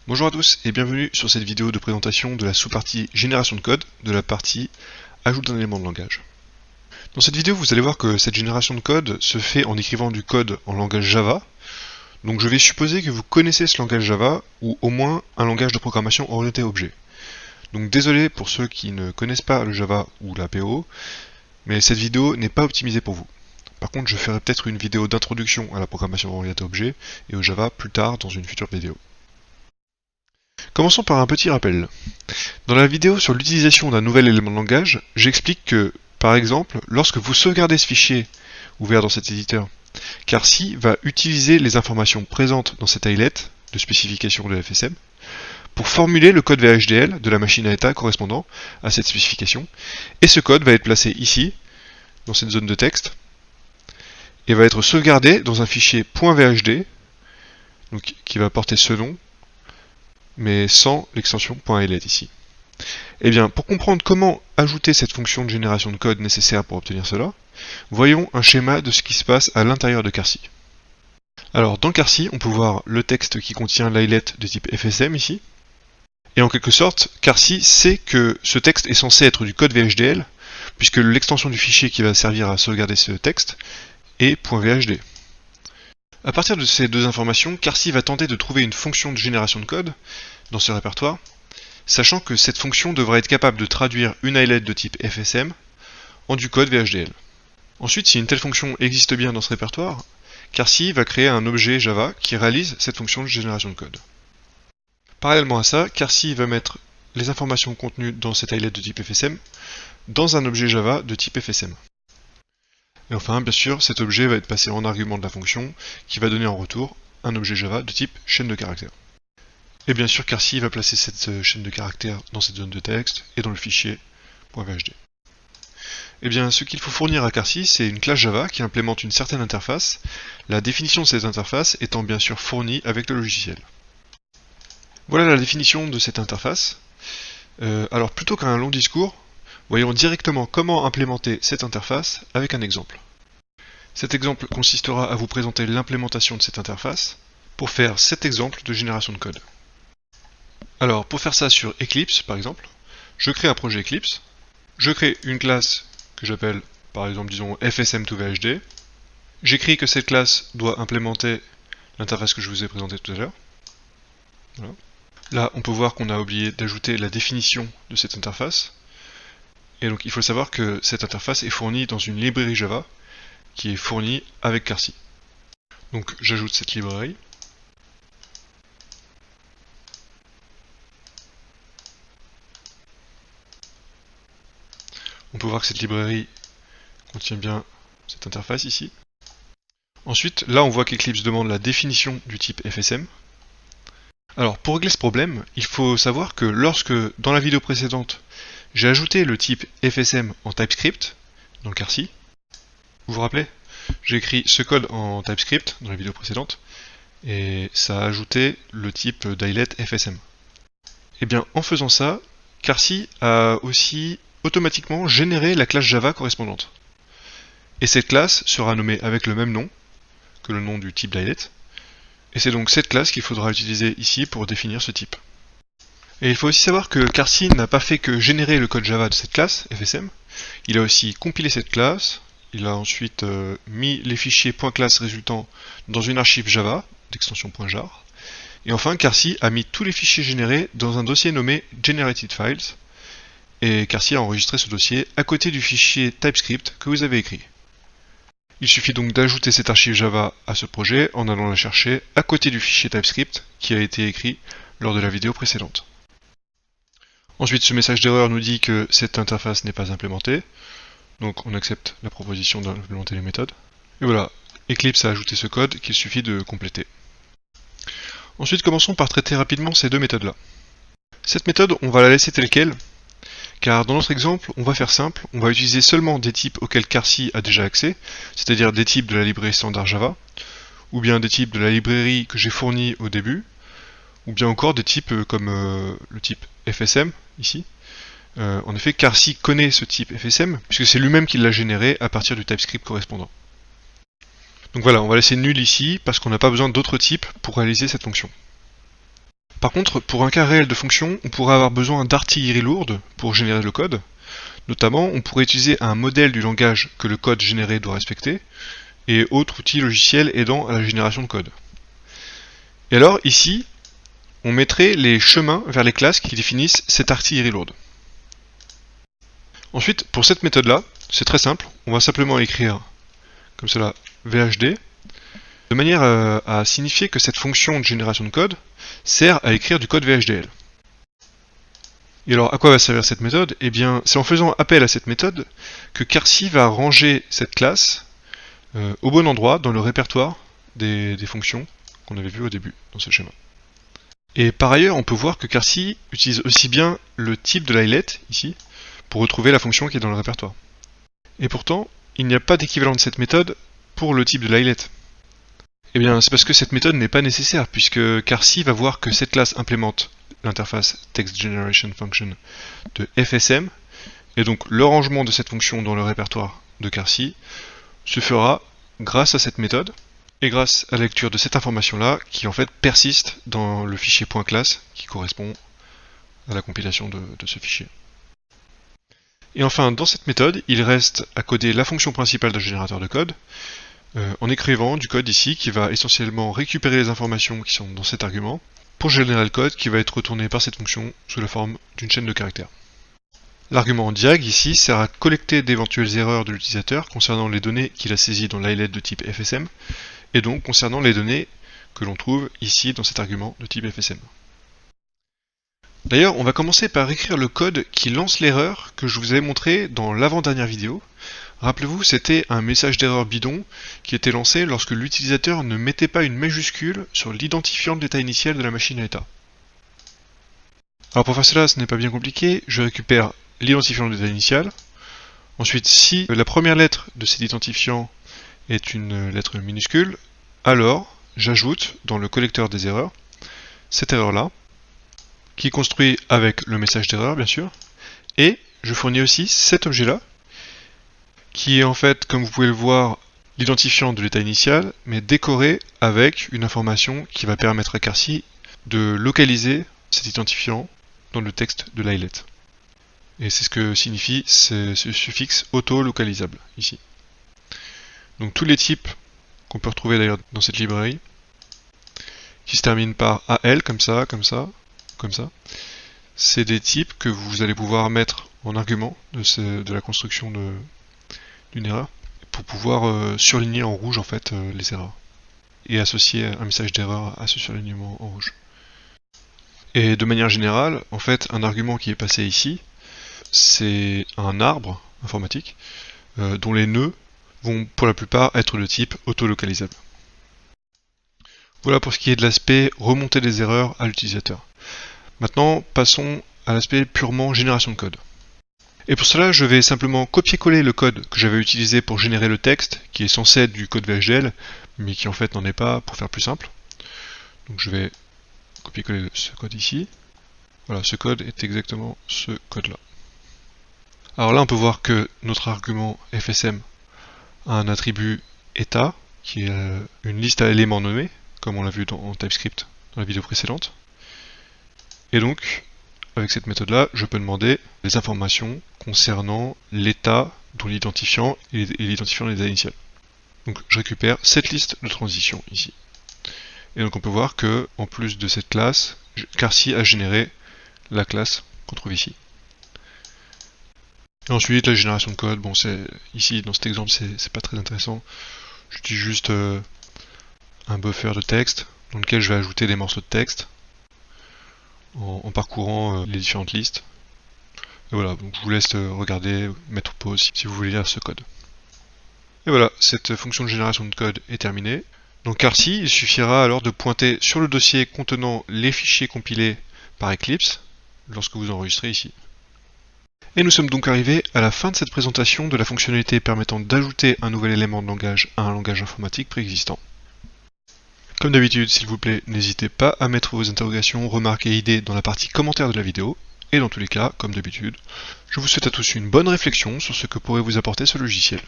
Bonjour à tous et bienvenue sur cette vidéo de présentation de la sous-partie génération de code de la partie ajout d'un élément de langage. Dans cette vidéo, vous allez voir que cette génération de code se fait en écrivant du code en langage Java. Donc je vais supposer que vous connaissez ce langage Java ou au moins un langage de programmation orienté objet. Donc désolé pour ceux qui ne connaissent pas le Java ou la PO, mais cette vidéo n'est pas optimisée pour vous. Par contre, je ferai peut-être une vidéo d'introduction à la programmation orientée objet et au Java plus tard dans une future vidéo. Commençons par un petit rappel. Dans la vidéo sur l'utilisation d'un nouvel élément de langage, j'explique que, par exemple, lorsque vous sauvegardez ce fichier ouvert dans cet éditeur, Carcy va utiliser les informations présentes dans cet eyelet de spécification de FSM pour formuler le code VHDL de la machine à état correspondant à cette spécification, et ce code va être placé ici, dans cette zone de texte, et va être sauvegardé dans un fichier .vhd, donc, qui va porter ce nom, mais sans l'extension .eyelet ici. Eh bien, pour comprendre comment ajouter cette fonction de génération de code nécessaire pour obtenir cela, voyons un schéma de ce qui se passe à l'intérieur de Carcy. Alors, dans Carcy, on peut voir le texte qui contient l'eyelet de type FSM ici, et en quelque sorte, Carcy sait que ce texte est censé être du code VHDL, puisque l'extension du fichier qui va servir à sauvegarder ce texte est .vhd. À partir de ces deux informations, Carcy va tenter de trouver une fonction de génération de code dans ce répertoire, sachant que cette fonction devra être capable de traduire une eyelet de type FSM en du code VHDL. Ensuite, si une telle fonction existe bien dans ce répertoire, Carcy va créer un objet Java qui réalise cette fonction de génération de code. Parallèlement à ça, Carcy va mettre les informations contenues dans cette eyelet de type FSM dans un objet Java de type FSM. Et enfin, bien sûr, cet objet va être passé en argument de la fonction qui va donner en retour un objet Java de type chaîne de caractères. Et bien sûr, Carcy va placer cette chaîne de caractères dans cette zone de texte et dans le fichier .vhd. Et bien, ce qu'il faut fournir à Carcy, c'est une classe Java qui implémente une certaine interface, la définition de cette interface étant bien sûr fournie avec le logiciel. Voilà la définition de cette interface. Alors, plutôt qu'un long discours, voyons directement comment implémenter cette interface avec un exemple. Cet exemple consistera à vous présenter l'implémentation de cette interface pour faire cet exemple de génération de code. Alors, pour faire ça sur Eclipse, par exemple, je crée un projet Eclipse, je crée une classe que j'appelle, par exemple, disons FSM2VHD, j'écris que cette classe doit implémenter l'interface que je vous ai présentée tout à l'heure. Voilà. Là, on peut voir qu'on a oublié d'ajouter la définition de cette interface, et donc il faut savoir que cette interface est fournie dans une librairie Java qui est fournie avec Carcy. Donc j'ajoute cette librairie. On peut voir que cette librairie contient bien cette interface ici. Ensuite, là on voit qu'Eclipse demande la définition du type FSM. Alors pour régler ce problème, il faut savoir que lorsque, dans la vidéo précédente, j'ai ajouté le type FSM en TypeScript, dans Carcy, vous vous rappelez? J'ai écrit ce code en TypeScript dans la vidéo précédente, et ça a ajouté le type d'eyelet FSM. Et bien en faisant ça, Carcy a aussi automatiquement générer la classe Java correspondante. Et cette classe sera nommée avec le même nom que le nom du type d'eyelet, et c'est donc cette classe qu'il faudra utiliser ici pour définir ce type. Et il faut aussi savoir que Carcy n'a pas fait que générer le code Java de cette classe, FSM, il a aussi compilé cette classe, il a ensuite mis les fichiers .class résultants dans une archive Java, d'extension .jar, et enfin Carcy a mis tous les fichiers générés dans un dossier nommé Generated Files, et Carcy a enregistré ce dossier à côté du fichier TypeScript que vous avez écrit. Il suffit donc d'ajouter cette archive Java à ce projet en allant la chercher à côté du fichier TypeScript qui a été écrit lors de la vidéo précédente. Ensuite, ce message d'erreur nous dit que cette interface n'est pas implémentée, donc on accepte la proposition d'implémenter les méthodes. Et voilà, Eclipse a ajouté ce code qu'il suffit de compléter. Ensuite, commençons par traiter rapidement ces deux méthodes-là. Cette méthode, on va la laisser telle quelle, car dans notre exemple, on va faire simple, on va utiliser seulement des types auxquels Carcy a déjà accès, c'est-à-dire des types de la librairie standard Java, ou bien des types de la librairie que j'ai fournie au début, ou bien encore des types comme le type FSM, ici. En effet, Carcy connaît ce type FSM, puisque c'est lui-même qui l'a généré à partir du TypeScript correspondant. Donc voilà, on va laisser nul ici, parce qu'on n'a pas besoin d'autres types pour réaliser cette fonction. Par contre, pour un cas réel de fonction, on pourrait avoir besoin d'artillerie lourde pour générer le code. Notamment, on pourrait utiliser un modèle du langage que le code généré doit respecter, et autres outils logiciels aidant à la génération de code. Et alors, ici, on mettrait les chemins vers les classes qui définissent cette artillerie lourde. Ensuite, pour cette méthode-là, c'est très simple, on va simplement écrire comme cela VHD, de manière à signifier que cette fonction de génération de code sert à écrire du code VHDL. Et alors, à quoi va servir cette méthode? Eh bien, c'est en faisant appel à cette méthode que Qarcy va ranger cette classe au bon endroit dans le répertoire des fonctions qu'on avait vu au début dans ce schéma. Et par ailleurs, on peut voir que Qarcy utilise aussi bien le type de l'eyelet, ici, pour retrouver la fonction qui est dans le répertoire. Et pourtant, il n'y a pas d'équivalent de cette méthode pour le type de l'eyelet. Eh bien, c'est parce que cette méthode n'est pas nécessaire, puisque Qarcy va voir que cette classe implémente l'interface Text Generation Function de FSM, et donc le rangement de cette fonction dans le répertoire de Qarcy se fera grâce à cette méthode, et grâce à la lecture de cette information-là, qui en fait persiste dans le fichier .class, qui correspond à la compilation de ce fichier. Et enfin, dans cette méthode, il reste à coder la fonction principale d'un générateur de code, en écrivant du code ici qui va essentiellement récupérer les informations qui sont dans cet argument, pour générer le code qui va être retourné par cette fonction sous la forme d'une chaîne de caractères. L'argument diag ici sert à collecter d'éventuelles erreurs de l'utilisateur concernant les données qu'il a saisies dans l'eyelet de type FSM, et donc concernant les données que l'on trouve ici dans cet argument de type FSM. D'ailleurs, on va commencer par écrire le code qui lance l'erreur que je vous avais montré dans l'avant-dernière vidéo. Rappelez-vous, c'était un message d'erreur bidon qui était lancé lorsque l'utilisateur ne mettait pas une majuscule sur l'identifiant de l'état initial de la machine à état. Alors pour faire cela, ce n'est pas bien compliqué, je récupère l'identifiant de l'état initial. Ensuite, si la première lettre de cet identifiant est une lettre minuscule, alors j'ajoute dans le collecteur des erreurs cette erreur-là, qui est construit avec le message d'erreur bien sûr, et je fournis aussi cet objet-là, qui est en fait, comme vous pouvez le voir, l'identifiant de l'état initial, mais décoré avec une information qui va permettre à Qarcy de localiser cet identifiant dans le texte de l'eyelet. Et c'est ce que signifie ce suffixe auto-localisable ici. Donc tous les types qu'on peut retrouver d'ailleurs dans cette librairie, qui se terminent par AL, comme ça, comme ça, comme ça, c'est des types que vous allez pouvoir mettre en argument de la construction d'une erreur, pour pouvoir surligner en rouge en fait les erreurs, et associer un message d'erreur à ce surlignement en rouge. Et de manière générale, en fait, un argument qui est passé ici, c'est un arbre informatique, dont les nœuds vont pour la plupart être de type autolocalisable. Voilà pour ce qui est de l'aspect remontée des erreurs à l'utilisateur. Maintenant, passons à l'aspect purement génération de code. Et pour cela, je vais simplement copier-coller le code que j'avais utilisé pour générer le texte, qui est censé être du code VHDL, mais qui en fait n'en est pas, pour faire plus simple. Donc je vais copier-coller ce code ici. Voilà, ce code est exactement ce code-là. Alors là, on peut voir que notre argument FSM a un attribut état, qui est une liste à éléments nommés, comme on l'a vu en TypeScript dans la vidéo précédente. Et donc, avec cette méthode-là, je peux demander des informations concernant l'état dont l'identifiant et l'identifiant de l'état initial. Donc je récupère cette liste de transitions ici. Et donc on peut voir que, en plus de cette classe, Qarcy a généré la classe qu'on trouve ici. Et ensuite, la génération de code, bon, ici, dans cet exemple, c'est pas très intéressant. J'utilise juste un buffer de texte, dans lequel je vais ajouter des morceaux de texte, en parcourant les différentes listes. Et voilà, donc je vous laisse regarder, mettre pause si vous voulez lire ce code. Et voilà, cette fonction de génération de code est terminée. Donc Qarcy, il suffira alors de pointer sur le dossier contenant les fichiers compilés par Eclipse, lorsque vous enregistrez ici. Et nous sommes donc arrivés à la fin de cette présentation de la fonctionnalité permettant d'ajouter un nouvel élément de langage à un langage informatique préexistant. Comme d'habitude, s'il vous plaît, n'hésitez pas à mettre vos interrogations, remarques et idées dans la partie commentaires de la vidéo, et dans tous les cas, comme d'habitude, je vous souhaite à tous une bonne réflexion sur ce que pourrait vous apporter ce logiciel.